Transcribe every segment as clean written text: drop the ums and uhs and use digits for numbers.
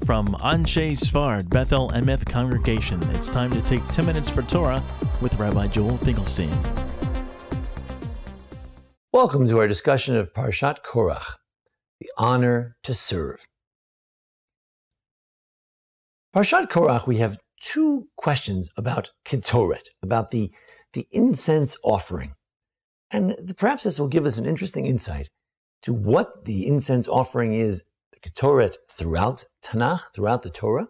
From Anshe Sfard, Bethel Emeth Congregation, it's time to take 10 minutes for Torah with Rabbi Joel Finkelstein. Welcome to our discussion of Parshat Korach, the honor to serve. Parshat Korach, we have two questions about Ketoret, about the incense offering. And perhaps this will give us an interesting insight to what the incense offering is, the Ketoret, throughout Tanakh, throughout the Torah,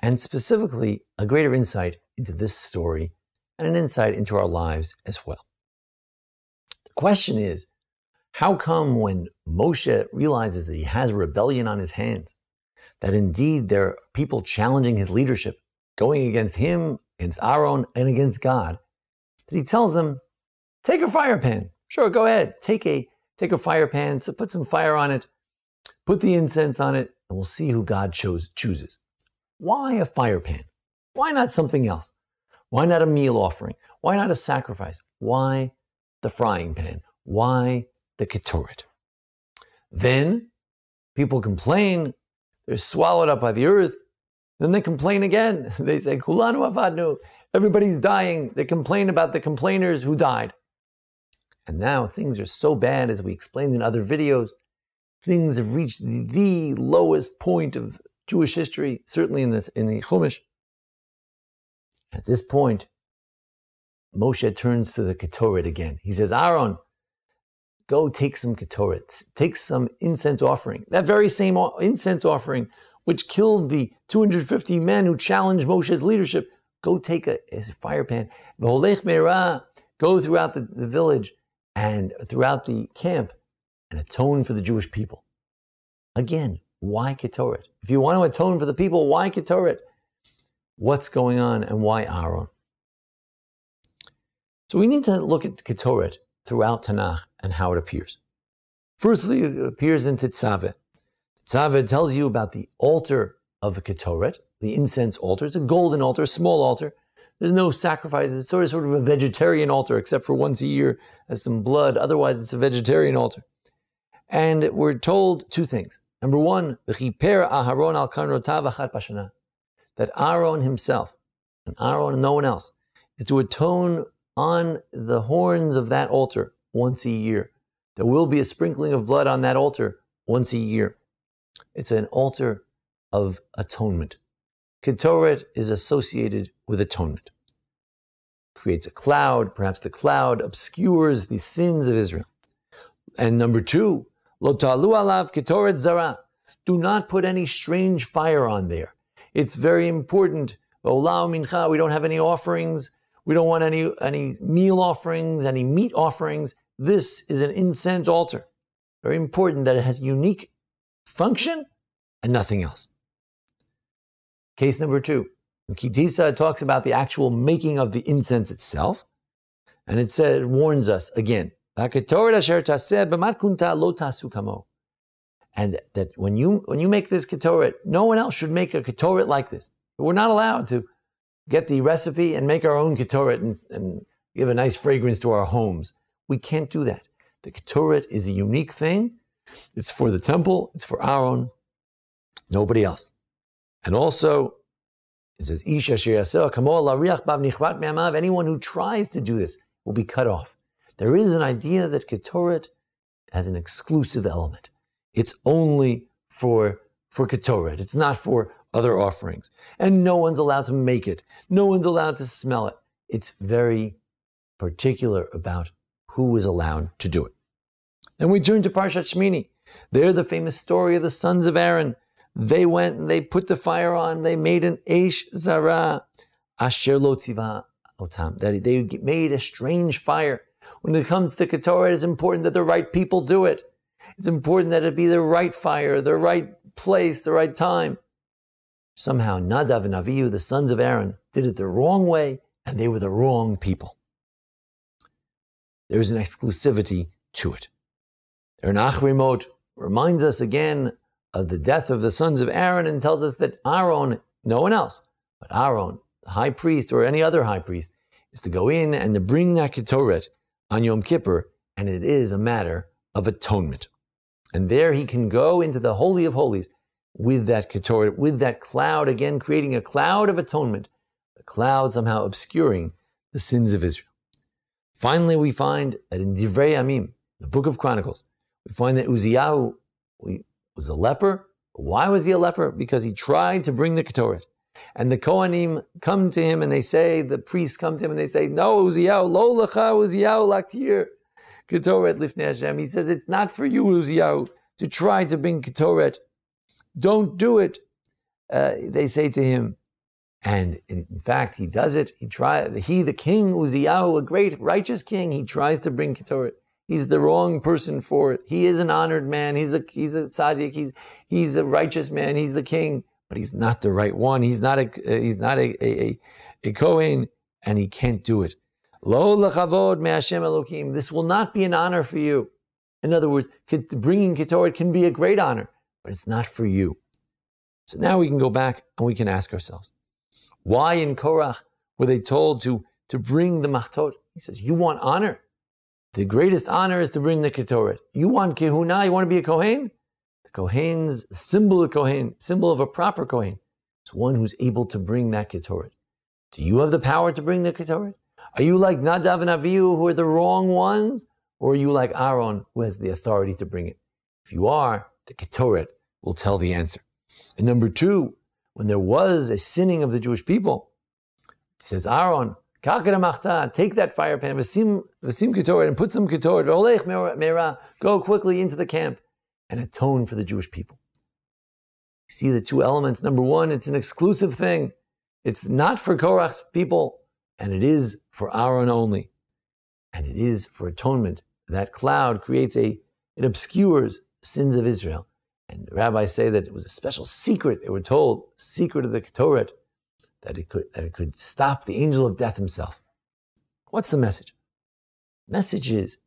and specifically a greater insight into this story and an insight into our lives as well. The question is, how come when Moshe realizes that he has a rebellion on his hands, that indeed there are people challenging his leadership, going against him, against Aaron, and against God, that he tells them, take a fire pan. Sure, go ahead. Take a fire pan, so put some fire on it, put the incense on it, and we'll see who God chooses. Why a fire pan? Why not something else? Why not a meal offering? Why not a sacrifice? Why the frying pan? Why the Ketoret? Then people complain, they're swallowed up by the earth. Then they complain again. They say, Kulanu avadnu, everybody's dying. They complain about the complainers who died. And now things are so bad, as we explained in other videos, things have reached the lowest point of Jewish history, certainly in the Chumash. At this point, Moshe turns to the Ketoret again. He says, Aaron, go take some Ketoret, take some incense offering. That very same incense offering which killed the 250 men who challenged Moshe's leadership, go take a fire pan. Go throughout the village and throughout the camp and atone for the Jewish people. Again, why Ketoret? If you want to atone for the people, why Ketoret? What's going on and why Aaron? So we need to look at Ketoret throughout Tanakh and how it appears. Firstly, it appears in Tetzaveh. Tetzaveh tells you about the altar of the Ketoret, the incense altar. It's a golden altar, a small altar. There's no sacrifices. It's sort of a vegetarian altar, except for once a year has some blood. Otherwise, it's a vegetarian altar. And we're told two things. Number one, that Aaron himself, and Aaron and no one else, is to atone on the horns of that altar once a year. There will be a sprinkling of blood on that altar once a year. It's an altar of atonement. Ketoret is associated with atonement. Creates a cloud, perhaps the cloud obscures the sins of Israel. And number two, Lo ta'alu alav ketoret zara. Do not put any strange fire on there. It's very important. Olau mincha, we don't have any offerings. We don't want any meal offerings, any meat offerings. This is an incense altar. Very important that it has unique function and nothing else. Case number two. In Kitisa, it talks about the actual making of the incense itself. And it warns us again, and that when you make this Ketoret, no one else should make a Ketoret like this. We're not allowed to get the recipe and make our own Ketoret and give a nice fragrance to our homes. We can't do that. The Ketoret is a unique thing. It's for the temple. It's for Aaron. Nobody else. And also, it says, anyone who tries to do this will be cut off. There is an idea that Ketoret has an exclusive element. It's only for Ketoret. It's not for other offerings. And no one's allowed to make it. No one's allowed to smell it. It's very particular about who is allowed to do it. Then we turn to Parshat Shmini. There, the famous story of the sons of Aaron. They went and they put the fire on. They made an Eish Zara, Asher Lo Tziva Otam. That they made a strange fire. When it comes to Ketoret, it's important that the right people do it. It's important that it be the right fire, the right place, the right time. Somehow, Nadav and Avihu, the sons of Aaron, did it the wrong way, and they were the wrong people. There's an exclusivity to it. Der Nachrimot reminds us again of the death of the sons of Aaron and tells us that Aaron, no one else, but Aaron, the high priest or any other high priest, is to go in and to bring that Ketoret on Yom Kippur, and it is a matter of atonement. And there he can go into the Holy of Holies with that Ketoret, with that cloud, again creating a cloud of atonement, a cloud somehow obscuring the sins of Israel. Finally, we find that in Divrei Yamim, the book of Chronicles, we find that Uzziyahu was a leper. Why was he a leper? Because he tried to bring the Ketoret. And the Kohanim come to him and they say, the priests come to him and they say, no, Uzziyahu, lo lecha Uzziyahu laktir Ketoret lifnei Hashem. He says, it's not for you, Uzziyahu, to try to bring Ketoret. Don't do it, they say to him. And in fact, he does it. He, the king, Uzziyahu, a great righteous king, he tries to bring Ketoret. He's the wrong person for it. He is an honored man. He's a tzaddik. He's a righteous man. He's the king, but he's not the right one. He's not a Kohen, and he can't do it. Lo lechavod me'Hashem Elokim. This will not be an honor for you. In other words, bringing Ketoret can be a great honor, but it's not for you. So now we can go back and we can ask ourselves, why in Korach were they told to bring the machtot? He says, you want honor? The greatest honor is to bring the Ketoret. You want kehuna? You want to be a Kohen? The Kohen's symbol of Kohen, symbol of a proper Kohen, is one who's able to bring that Ketoret. Do you have the power to bring the Ketoret? Are you like Nadav and Avihu, who are the wrong ones? Or are you like Aaron, who has the authority to bring it? If you are, the Ketoret will tell the answer. And number two, when there was a sinning of the Jewish people, it says, Aaron, take that fire pan, vasim Ketoret, and put some Ketoret, go quickly into the camp and atone for the Jewish people. You see the two elements. Number one, it's an exclusive thing. It's not for Korach's people, and it is for Aaron only. And it is for atonement. That cloud it obscures sins of Israel. And the rabbis say that it was a special secret, they were told, secret of the Ketoret, that it could stop the angel of death himself. What's the message? The message is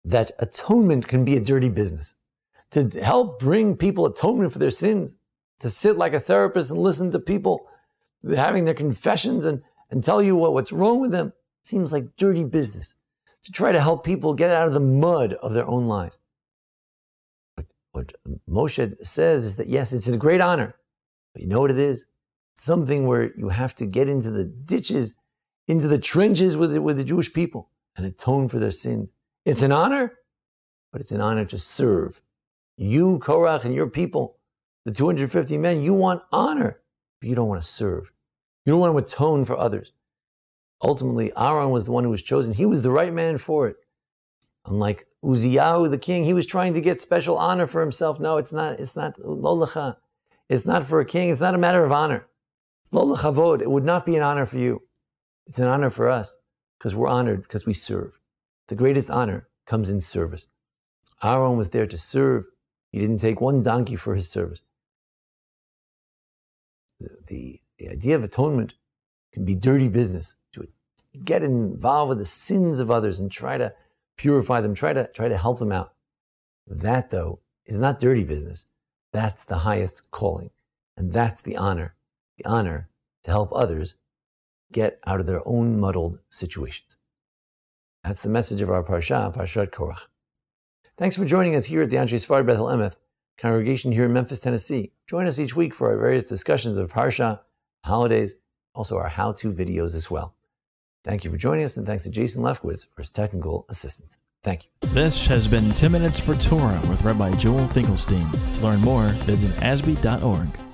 that atonement can be a dirty business. To help bring people atonement for their sins, to sit like a therapist and listen to people having their confessions and tell you what's wrong with them, seems like dirty business. To try to help people get out of the mud of their own lives. What Moshe says is that yes, it's a great honor, but you know what it is? Something where you have to get into the ditches, into the trenches with the Jewish people and atone for their sins. It's an honor, but it's an honor to serve. You, Korach, and your people, the 250 men, you want honor, but you don't want to serve. You don't want to atone for others. Ultimately, Aaron was the one who was chosen. He was the right man for it. Unlike Uzziyahu, the king, he was trying to get special honor for himself. No, it's not lo lecha. It's not for a king. It's not a matter of honor. It's lo lechavod. It would not be an honor for you. It's an honor for us because we're honored because we serve. The greatest honor comes in service. Aaron was there to serve. He didn't take one donkey for his service. The idea of atonement can be dirty business, to get involved with the sins of others and try to purify them, try to help them out. That, though, is not dirty business. That's the highest calling. And that's the honor to help others get out of their own muddled situations. That's the message of our Parsha, Parshat Korach. Thanks for joining us here at the Anshe Sfard Bethel Emeth congregation here in Memphis, Tennessee. Join us each week for our various discussions of Parsha, holidays, also our how-to videos as well. Thank you for joining us, and thanks to Jason Lefkowitz for his technical assistance. Thank you. This has been 10 Minutes for Torah with Rabbi Joel Finkelstein. To learn more, visit ASBEE.org.